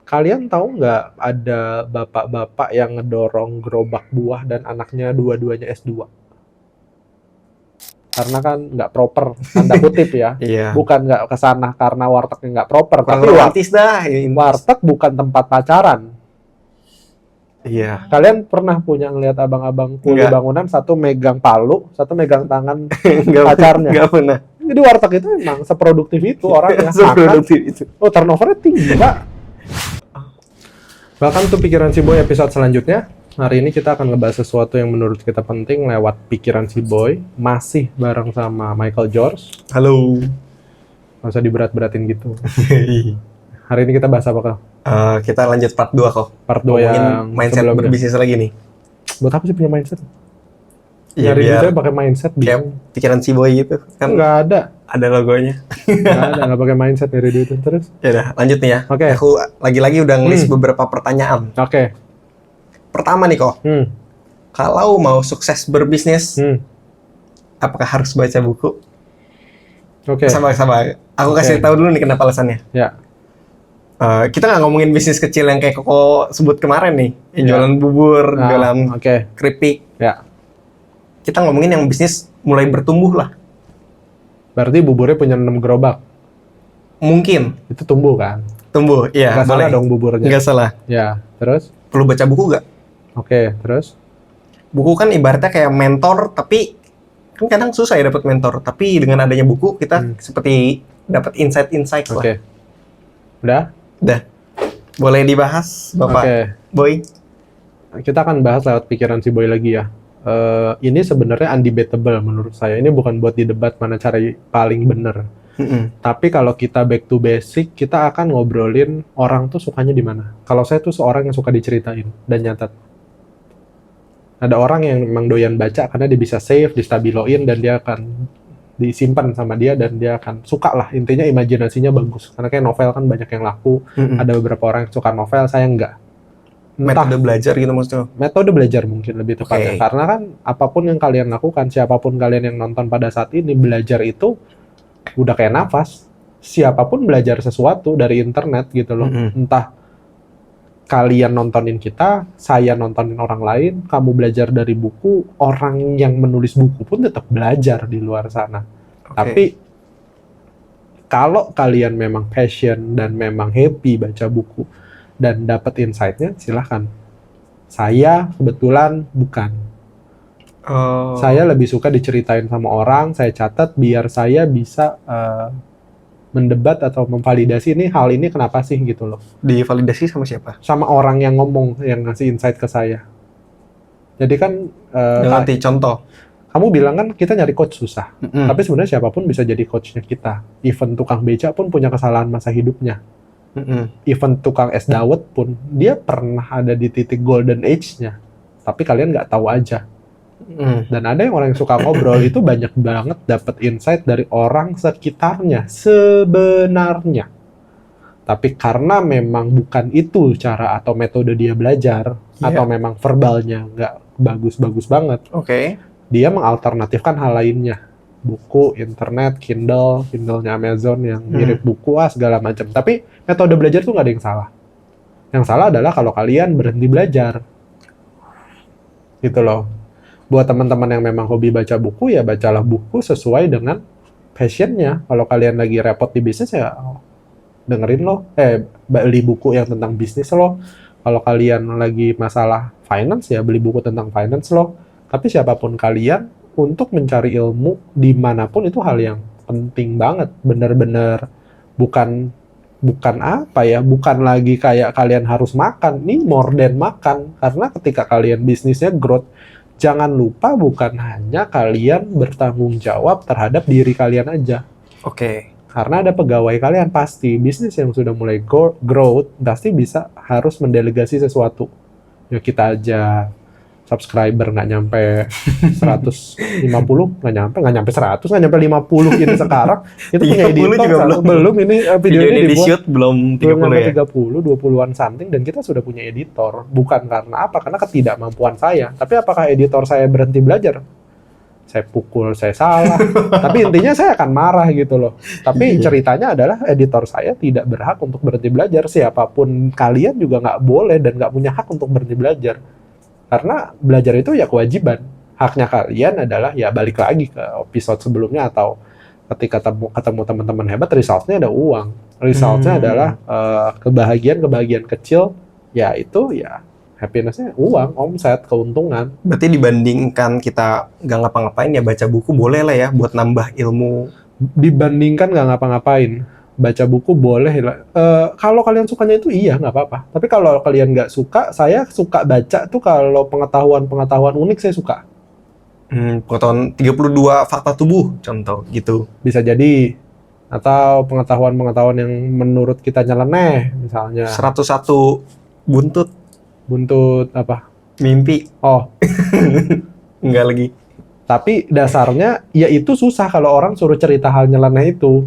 Kalian tahu nggak ada bapak-bapak yang ngedorong gerobak buah dan anaknya dua-duanya S2? Karena kan nggak proper, tanda kutip ya. Iya. Bukan nggak kesana karena wartegnya nggak proper, Kurang tapi romantis dah. warteg bukan tempat pacaran. Iya. Kalian pernah punya ngelihat abang-abang kuli Nggak. bangunan, satu megang palu, satu megang tangan Nggak, pacarnya? nggak pernah. Jadi warteg itu emang seproduktif itu orangnya. Makan, Seproduktif itu. oh turnovernya tinggi, Pak. Welcome to Pikiran Si Boy episode selanjutnya. Hari ini kita akan ngebahas sesuatu yang menurut kita penting lewat Pikiran Si Boy. Masih bareng sama Michael George. Halo. Nggak usah diberat-beratin gitu. Hari ini kita bahas apa, Kak? Kita lanjut part 2 kok. Part 2 Ngomongin yang mindset sebelumnya. berbisnis lagi nih. Buat apa sih punya mindset? Iya, Nyari biar duitnya pakai mindset, kayak bingung. pikiran si boy gitu. Kan Nggak ada. ada logonya. Nggak pakai mindset nyari duitnya. Terus? Ya udah, lanjut nih ya. Oke. Aku lagi-lagi udah ngelis beberapa pertanyaan. Oke. Pertama nih kok, kalau mau sukses berbisnis, apakah harus baca buku? Oke. Sabar. Aku kasih tahu dulu nih kenapa alasannya. Ya. Kita nggak ngomongin bisnis kecil yang kayak Koko sebut kemarin nih, yang jualan bubur, jualan Oke. keripik. Ya. Kita ngomongin yang bisnis mulai bertumbuh lah. Berarti buburnya punya 6 gerobak. Mungkin Itu tumbuh kan? tumbuh, iya. Nggak salah dong buburnya. Nggak salah. Ya. Terus? Perlu baca buku nggak? Oke. Terus? Buku kan ibaratnya kayak mentor, tapi kan kadang susah ya dapat mentor. Tapi dengan adanya buku kita seperti dapat insight-insight lah. Oke. Udah? Udah. Boleh dibahas, Bapak Oke. Boy? Kita akan bahas lewat pikiran si Boy lagi ya. Ini sebenarnya undebatable menurut saya. Ini bukan buat didebat mana cara paling benar. Tapi kalau kita back to basic, kita akan ngobrolin orang tuh sukanya di mana. Kalau saya tuh seorang yang suka diceritain dan nyatet. Ada orang yang memang doyan baca karena dia bisa save, distabiloin, dan dia akan disimpan sama dia dan dia akan suka lah. Intinya imajinasinya bagus. Karena kayak novel kan banyak yang laku. Ada beberapa orang yang suka novel, saya enggak. Metode belajar gitu maksudnya? Metode belajar mungkin lebih tepatnya. Karena kan apapun yang kalian lakukan, siapapun kalian yang nonton pada saat ini, belajar itu udah kayak nafas. Siapapun belajar sesuatu dari internet gitu loh. Entah kalian nontonin kita, saya nontonin orang lain, kamu belajar dari buku, orang yang menulis buku pun tetap belajar di luar sana. Tapi kalau kalian memang passion dan memang happy baca buku dan dapat insight-nya, silahkan. Saya kebetulan bukan. Saya lebih suka diceritain sama orang, saya catat biar saya bisa mendebat atau memvalidasi hal ini kenapa sih gitu loh. Divalidasi sama siapa? Sama orang yang ngomong, yang ngasih insight ke saya. Jadi kan Nanti contoh. kamu bilang kan kita nyari coach susah. Tapi sebenarnya siapapun bisa jadi coachnya kita. Even tukang beca pun punya kesalahan masa hidupnya. Even tukang es dawet pun dia pernah ada di titik golden age-nya. Tapi kalian nggak tahu aja. Dan ada yang orang yang suka ngobrol itu banyak banget dapat insight dari orang sekitarnya sebenarnya. Tapi karena memang bukan itu cara atau metode dia belajar, atau memang verbalnya nggak bagus-bagus banget, dia mengalternatifkan hal lainnya. Buku, internet, Kindle-nya Amazon yang mirip buku, segala macam. Tapi metode belajar tuh nggak ada yang salah. Yang salah adalah kalau kalian berhenti belajar. Gitu loh. Buat teman-teman yang memang hobi baca buku, ya bacalah buku sesuai dengan passion-nya. Kalau kalian lagi repot di bisnis, ya dengerin loh. Beli buku yang tentang bisnis loh. Kalau kalian lagi masalah finance, ya beli buku tentang finance loh. Tapi siapapun kalian, untuk mencari ilmu dimanapun itu hal yang penting banget. Bener-bener bukan apa ya, bukan lagi kayak kalian harus makan. Ini more than makan. Karena ketika kalian bisnisnya growth, jangan lupa bukan hanya kalian bertanggung jawab terhadap diri kalian aja. Karena ada pegawai kalian pasti. Bisnis yang sudah mulai growth pasti bisa harus mendelegasi sesuatu. Ya kita aja subscriber nggak nyampe 150, nggak nyampe 100, nggak nyampe 50 ini sekarang. Itu punya editor juga belum ini video ini di shoot belum 30 ya? 30, 20-an something, dan kita sudah punya editor. Bukan karena apa? Karena ketidakmampuan saya. Tapi apakah editor saya berhenti belajar? saya pukul, saya salah. Tapi intinya saya akan marah gitu loh. Tapi ceritanya adalah editor saya tidak berhak untuk berhenti belajar. Siapapun kalian juga nggak boleh dan nggak punya hak untuk berhenti belajar. Karena belajar itu ya kewajiban. Haknya kalian adalah ya balik lagi ke episode sebelumnya atau ketika ketemu teman-teman hebat, resultnya ada uang. Resultnya adalah kebahagiaan kecil, ya itu ya happiness-nya uang, omset, keuntungan. Berarti dibandingkan kita nggak ngapa-ngapain ya baca buku boleh lah ya buat nambah ilmu. Dibandingkan nggak ngapa-ngapain, baca buku boleh. Kalau kalian sukanya itu iya nggak apa-apa. Tapi kalau kalian nggak suka, saya suka baca tuh kalau pengetahuan unik saya suka. Pengetahuan 32 fakta tubuh contoh gitu. Bisa jadi. Atau pengetahuan yang menurut kita nyeleneh, misalnya 101 buntut apa? Mimpi. Oh, Enggak lagi. tapi dasarnya ya itu susah kalau orang suruh cerita hal nyeleneh itu.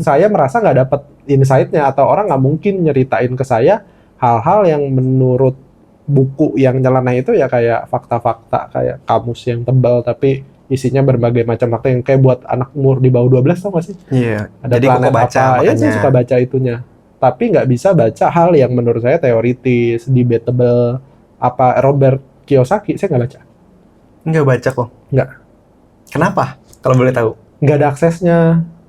Saya merasa nggak dapat insight-nya, atau orang nggak mungkin nyeritain ke saya hal-hal yang menurut buku yang nyeleneh itu ya kayak fakta-fakta, kayak kamus yang tebal tapi isinya berbagai macam fakta yang kayak buat anak umur di bawah 12, tau gak sih? Iya. Ada Jadi planet kok baca apa, ya makanya. saya suka baca itunya. Tapi nggak bisa baca hal yang menurut saya teoritis, debatable, apa Robert Kiyosaki, saya nggak baca. Nggak baca kok. Nggak. Kenapa? Kalau boleh tahu. Nggak ada aksesnya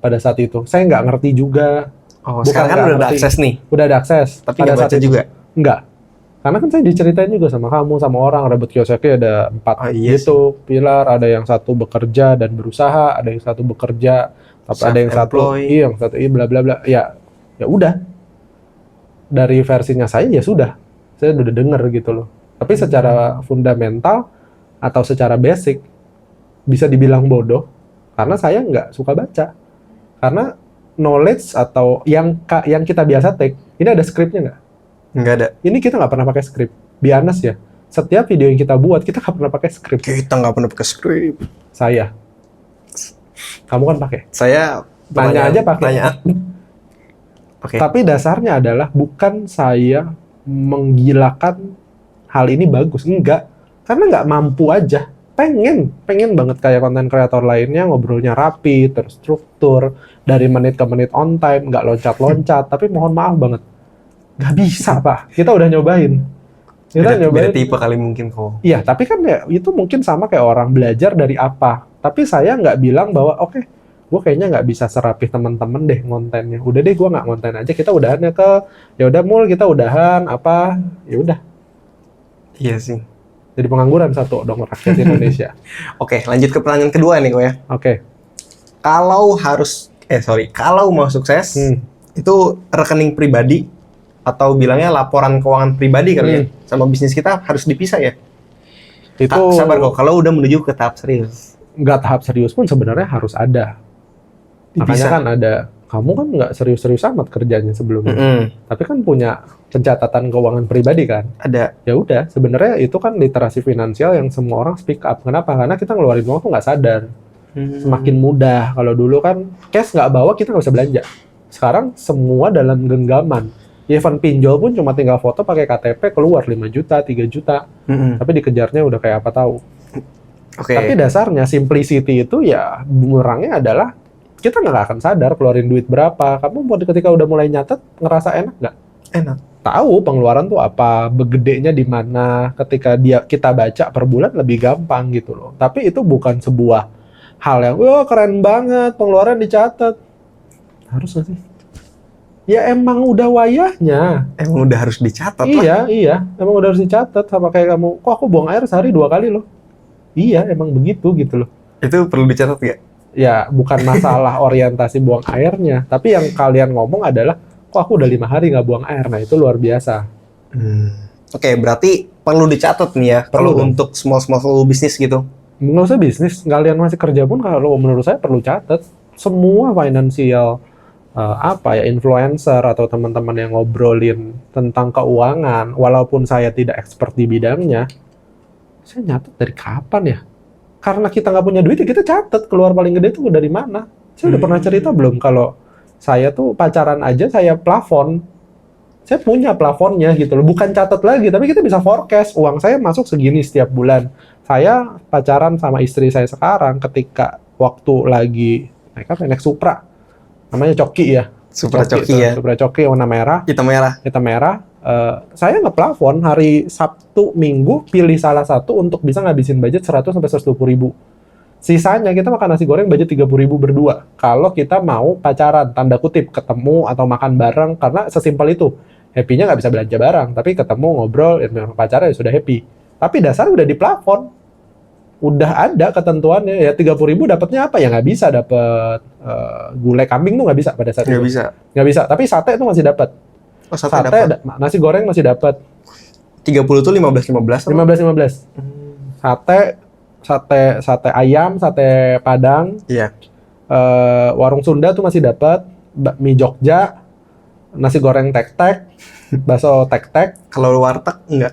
pada saat itu. Saya nggak ngerti juga. Oh, Bukan sekarang kan nggak udah ada ngerti. akses nih. Udah ada akses. Tapi pada nggak saat baca itu. juga. Nggak. Karena kan saya diceritain juga sama kamu, sama orang. Robert Kiyosaki ada 4 Oh, iya gitu pilar. Ada yang satu bekerja dan berusaha, ada yang satu bekerja, tapi ada yang satu yang satu bla bla bla. Ya udah. Dari versinya saya ya sudah. Saya udah denger gitu loh. Tapi secara fundamental atau secara basic bisa dibilang bodoh karena saya nggak suka baca. Karena knowledge atau yang kita biasa take, ini ada skripnya nggak? Nggak ada. Ini kita nggak pernah pakai skrip. Be honest ya. Setiap video yang kita buat, kita nggak pernah pakai skrip. Kita nggak pernah pakai skrip. Saya. Kamu kan pakai. Saya Tanya aja pakai. Tanya. Oke. Tapi dasarnya adalah bukan saya menggilakan hal ini bagus. Enggak. Karena nggak mampu aja. Pengen banget kayak konten kreator lainnya ngobrolnya rapi, terstruktur, dari menit ke menit on time, nggak loncat-loncat. Tapi mohon maaf banget. Nggak bisa, Pak. Kita udah nyobain. Beda tipe kali mungkin kok. Iya, tapi kan ya itu mungkin sama kayak orang belajar dari apa. Tapi saya nggak bilang bahwa oke, gue kayaknya nggak bisa serapih teman-teman deh ngontennya. Udah deh, gue nggak ngonten aja. Kita udahannya ke, ya udah mul kita udahan apa, ya udah. Iya sih. Jadi pengangguran satu dong rakyat Indonesia. Oke, lanjut ke pertanyaan kedua nih kok ya. Oke. Kalau mau sukses, itu rekening pribadi atau bilangnya laporan keuangan pribadi kali ya, sama bisnis kita harus dipisah ya. Itu sabar kok, kalau udah menuju ke tahap serius. Nggak tahap serius pun sebenarnya harus ada. Makanya kan ada, kamu kan nggak serius-serius amat kerjanya sebelumnya. Tapi kan punya pencatatan keuangan pribadi kan. Ada. Ya udah, sebenarnya itu kan literasi finansial yang semua orang speak up. Kenapa? Karena kita ngeluarin uang tuh nggak sadar. Semakin mudah. Kalau dulu kan cash nggak bawa, kita nggak bisa belanja. Sekarang semua dalam genggaman. Even pinjol pun cuma tinggal foto pakai KTP keluar 5 juta, 3 juta. Tapi dikejarnya udah kayak apa tahu. Tapi dasarnya simplicity itu ya bumerangnya adalah kita nggak akan sadar keluarin duit berapa. Kamu ketika udah mulai nyatet ngerasa enak nggak? Enak. Tahu pengeluaran tuh apa, begedenya di mana. Ketika kita baca per bulan lebih gampang gitu loh. Tapi itu bukan sebuah hal yang wah keren banget pengeluaran dicatat. Harus nggak sih? Ya emang udah wayahnya. Emang udah harus dicatat lah. Iya. Emang udah harus dicatat. Sama kayak kamu, kok aku buang air sehari 2 kali loh. Iya, emang begitu gitu loh. Itu perlu dicatat nggak? Ya, bukan masalah orientasi buang airnya. Tapi yang kalian ngomong adalah, kok aku udah 5 hari nggak buang air. Nah, itu luar biasa. Oke, berarti perlu dicatat nih ya. Kalau untuk small business gitu. Nggak usah bisnis. Kalian masih kerja pun kalau menurut saya perlu catat. Semua financial influencer atau teman-teman yang ngobrolin tentang keuangan, walaupun saya tidak expert di bidangnya, saya nyatet dari kapan ya? Karena kita nggak punya duit, ya kita catet keluar paling gede itu dari mana. Saya udah pernah cerita belum kalau saya tuh pacaran aja saya plafon. saya punya plafonnya gitu loh. Bukan catat lagi, tapi kita bisa forecast. Uang saya masuk segini setiap bulan. Saya pacaran sama istri saya sekarang ketika waktu lagi naik Supra. Namanya Coki ya. Supra Coki ya. Supra Coki warna merah. Hitam merah. Saya ngeplafon hari Sabtu Minggu pilih salah satu untuk bisa ngabisin budget 100 sampai 120 ribu. Sisanya kita makan nasi goreng budget 30 ribu berdua. Kalau kita mau pacaran, tanda kutip, ketemu atau makan bareng, karena sesimpel itu. Happy-nya nggak bisa belanja bareng, tapi ketemu, ngobrol, pacaran ya sudah happy. Tapi dasar udah di plafon. Udah ada ketentuannya, ya 30 ribu dapatnya apa? Ya nggak bisa dapat gulai kambing tuh nggak bisa pada saat itu. Nggak bisa, tapi sate itu masih dapat. Oh, sate dapat. Nasi goreng masih dapat. 30 tuh 15. Sate ayam, sate Padang. Iya. Warung Sunda tuh masih dapat. Mie Jogja, nasi goreng tek-tek, bakso tek-tek. Kalau warteg enggak.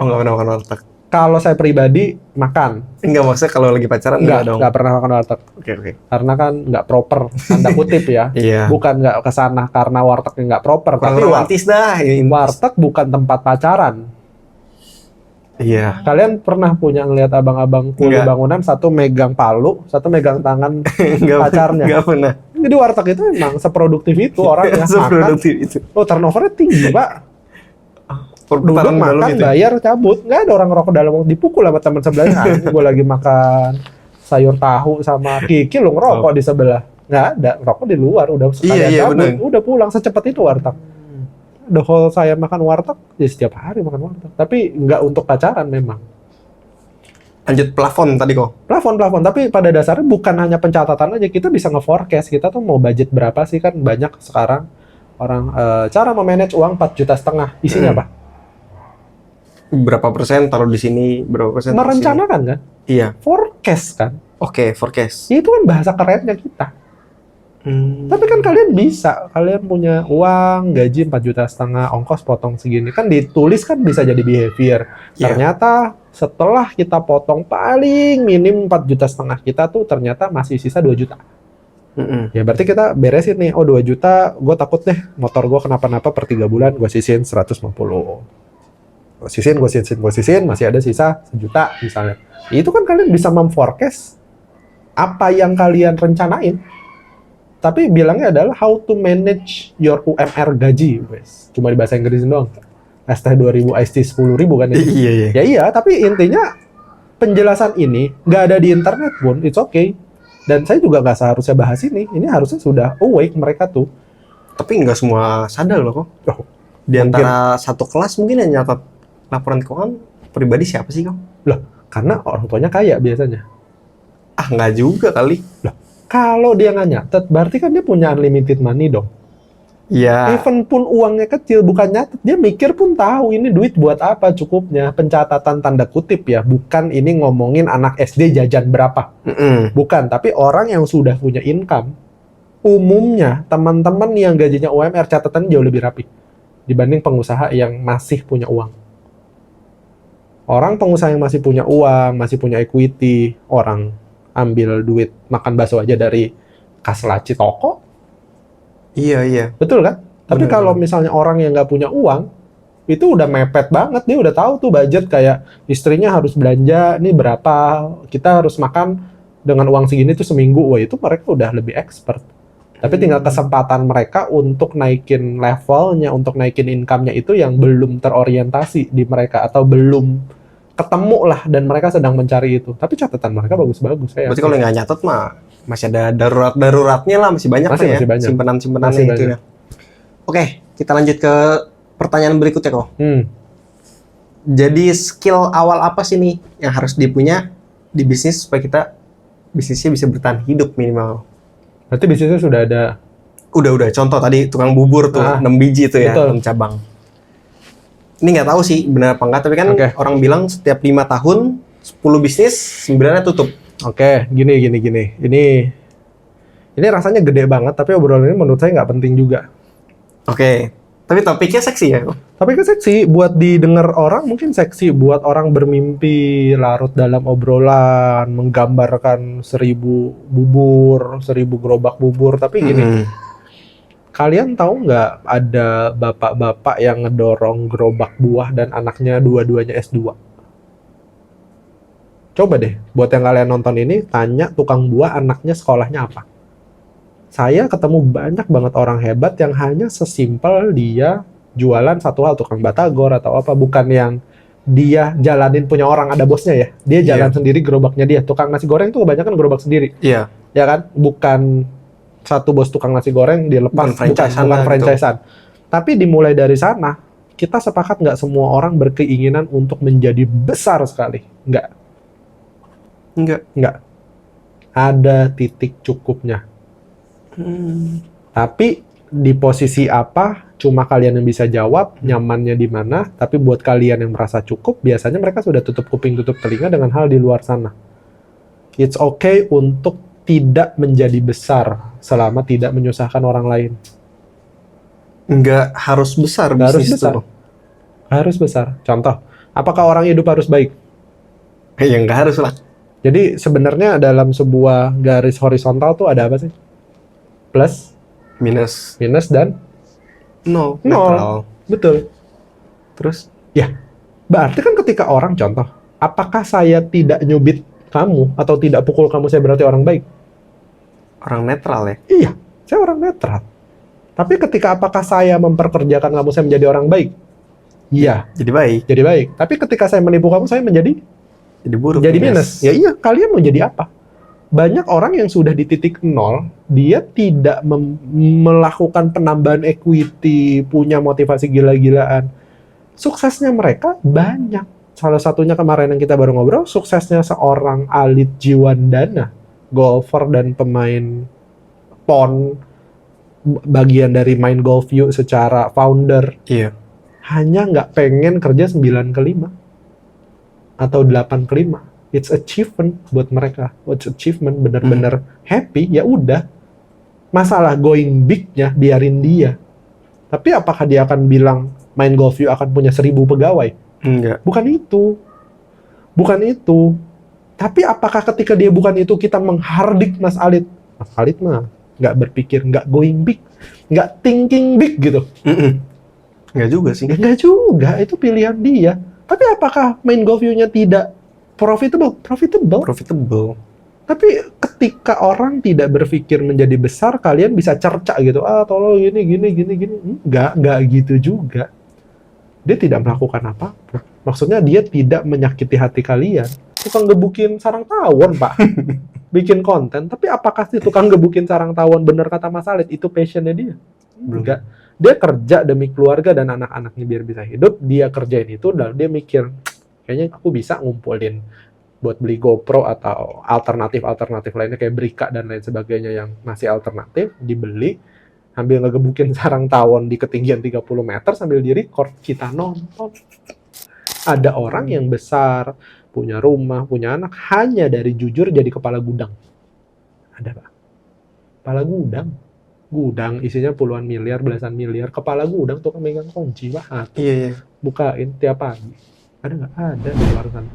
Oh, enggak pernah makan warteg. Kalau saya pribadi makan. Enggak, maksudnya kalau lagi pacaran enggak dong. Enggak pernah makan warteg. Oke. Karena kan enggak proper, tanda kutip ya. Iya. Bukan enggak kesana karena wartegnya enggak proper, Kurang tapi romantis dah. warteg bukan tempat pacaran. Iya. Kalian pernah punya ngelihat abang-abang kuli bangunan, satu megang palu, satu megang tangan pacarnya? Enggak pernah. Jadi warteg itu memang seproduktif itu orangnya. Seproduktif itu. Oh, turnovernya tinggi, Pak. Duduk makan, gitu. bayar, cabut. Nggak ada orang ngerokok dalam, dipukul sama teman sebelahnya. Gue lagi makan sayur tahu sama Kiki, lu ngerokok di sebelah. Nggak ada, ngerokok di luar. Udah sekalian cabut, bener. Udah pulang, secepat itu warteg. The whole saya makan warteg, ya setiap hari makan warteg. Tapi nggak untuk pacaran memang. Lanjut plafon tadi kok. Plafon. Tapi pada dasarnya bukan hanya pencatatan aja. Kita bisa nge-forecast. Kita tuh mau budget berapa sih, kan banyak sekarang orang cara memanage uang 4,5 juta. Isinya apa? Berapa persen taruh di sini, berapa persen merencanakan kan? Iya. Forecast kan? Oke, forecast. Itu kan bahasa kerennya kita. Tapi kan kalian bisa, kalian punya uang, gaji 4,5 juta, ongkos potong segini. Kan ditulis kan bisa jadi behavior. Yeah. Ternyata setelah kita potong paling minim 4,5 juta kita tuh ternyata masih sisa 2 juta. Ya berarti kita beresin nih, 2 juta, gue takut deh motor gue kenapa-napa per 3 bulan, gue sisihin 150. Gue sisin, masih ada sisa 1 juta misalnya. Itu kan kalian bisa memforecast apa yang kalian rencanain. Tapi bilangnya adalah how to manage your UMR gaji, wes. Cuma di bahasa Inggris doang. ST 2.000, IST 10.000 kan ya? Iya. Ya iya, tapi intinya penjelasan ini nggak ada di internet pun, it's okay. Dan saya juga nggak seharusnya bahas ini. Ini harusnya sudah awake mereka tuh. Tapi nggak semua sadar loh kok. Di antara satu kelas mungkin yang nyatat laporan keuangan pribadi siapa sih kok? Loh, karena orang tuanya kaya biasanya. Ah, nggak juga kali. Loh, kalau dia nggak nyatet, berarti kan dia punya unlimited money dong. Iya. Even pun uangnya kecil, bukan nyatet, dia mikir pun tahu ini duit buat apa cukupnya. Pencatatan tanda kutip ya, bukan ini ngomongin anak SD jajan berapa. Bukan, tapi orang yang sudah punya income, umumnya teman-teman yang gajinya UMR catatan jauh lebih rapi dibanding pengusaha yang masih punya uang. Orang pengusaha yang masih punya uang, masih punya equity, orang ambil duit makan bakso aja dari kas laci toko. Iya. Betul kan? Tapi kalau misalnya orang yang nggak punya uang, itu udah mepet banget. Dia udah tahu tuh budget, kayak istrinya harus belanja, nih berapa, kita harus makan dengan uang segini tuh seminggu. Wah, itu mereka udah lebih expert. Tapi tinggal kesempatan mereka untuk naikin levelnya, untuk naikin income-nya itu yang belum terorientasi di mereka, atau belum ketemu lah, dan mereka sedang mencari itu. Tapi catatan mereka bagus-bagus. Berarti kalau nggak nyatet mah masih ada daruratnya lah, masih banyak masih ya banyak. simpenan-simpenannya itu ya. Oke, kita lanjut ke pertanyaan berikutnya kok. Jadi skill awal apa sih nih yang harus dipunya di bisnis supaya kita bisnisnya bisa bertahan hidup minimal? Berarti bisnisnya sudah ada. Udah. Contoh tadi tukang bubur tuh 6 biji tuh ya, 6 cabang. Ini nggak tahu sih benar apa enggak, tapi kan orang bilang setiap 5 tahun 10 bisnis 9-nya tutup. Oke, gini. Ini rasanya gede banget, tapi obrolan ini menurut saya nggak penting juga. Oke, tapi topiknya seksi ya? Topiknya seksi, buat didengar orang mungkin seksi, buat orang bermimpi larut dalam obrolan, menggambarkan 1000 bubur, 1000 gerobak bubur, tapi gini. Kalian tahu nggak ada bapak-bapak yang ngedorong gerobak buah dan anaknya dua-duanya S2? Coba deh, buat yang kalian nonton ini, tanya tukang buah anaknya sekolahnya apa. Saya ketemu banyak banget orang hebat yang hanya sesimpel dia jualan satu hal, tukang batagor atau apa, bukan yang dia jalanin punya orang, ada bosnya ya. Dia jalan sendiri gerobaknya dia. Tukang nasi goreng tuh kebanyakan gerobak sendiri. Iya. Ya kan? Bukan satu bos tukang nasi goreng dilepas, bukan franchise-an. Tapi dimulai dari sana, kita sepakat nggak semua orang berkeinginan untuk menjadi besar sekali. Nggak. Ada titik cukupnya. Tapi di posisi apa, cuma kalian yang bisa jawab, nyamannya di mana. Tapi buat kalian yang merasa cukup, biasanya mereka sudah tutup kuping, tutup telinga dengan hal di luar sana. It's okay untuk tidak menjadi besar selama tidak menyusahkan orang lain. Nggak harus besar Nggak harus bisnis besar. itu. Harus besar. Contoh, apakah orang hidup harus baik? Ya nggak harus lah. Jadi sebenarnya dalam sebuah garis horizontal tuh ada apa sih? Plus, Minus. dan Nol. nol. Betul. Terus? Ya, berarti kan ketika orang, contoh, apakah saya tidak nyubit kamu atau tidak pukul kamu, saya berarti orang baik? Orang netral ya? Iya, saya orang netral. Tapi ketika apakah saya memperkerjakan kamu, saya menjadi orang baik? Iya, Jadi baik. jadi baik. Tapi ketika saya menipu kamu, saya menjadi Jadi buruk. minus. Ya iya, kalian mau jadi apa? Banyak orang yang sudah di titik nol, dia tidak melakukan penambahan equity, punya motivasi gila-gilaan. Suksesnya mereka banyak. Salah satunya kemarin yang kita baru ngobrol, suksesnya seorang Alit Jiwandana, golfer dan pemain PON, bagian dari Main Golf You secara founder, Iya. hanya nggak pengen kerja 9/5 atau 8/5. It's achievement buat mereka. It's achievement, bener-bener happy, ya udah. Masalah going big-nya biarin dia. Tapi apakah dia akan bilang Main Golf You akan punya 1.000 pegawai? Enggak. Bukan itu. Bukan itu. Tapi apakah ketika dia bukan itu, kita menghardik Mas Alit? Mas Alit mah nggak berpikir, nggak going big, nggak thinking big gitu. Enggak juga sih. Ya nggak juga, itu pilihan dia. Tapi apakah Main Golf You-nya tidak profitable? Profitable. Tapi ketika orang tidak berpikir menjadi besar, kalian bisa cerca gitu. Tolong gini. Enggak gitu juga. Dia tidak melakukan apa-apa. Maksudnya dia tidak menyakiti hati kalian. Tukang gebukin sarang tawon, Pak. Bikin konten. Tapi apakah si tukang gebukin sarang tawon, bener kata Mas Alit, itu passionnya dia? Enggak. Dia kerja demi keluarga dan anak-anaknya biar bisa hidup. Dia kerjain itu, dan dia mikir, kayaknya aku bisa ngumpulin buat beli GoPro atau alternatif lainnya kayak Brika dan lain sebagainya yang masih alternatif, dibeli, sambil ngegebukin sarang tawon di ketinggian 30 meter sambil di-record, kita nonton. Ada orang yang besar, punya rumah, punya anak, hanya dari jujur jadi kepala gudang. Ada, Pak. Kepala gudang. Gudang isinya puluhan miliar, belasan miliar. Kepala gudang tuh kan megang kunci, Pak. Iya. Bukain tiap pagi. Ada nggak? Ada di luar sana.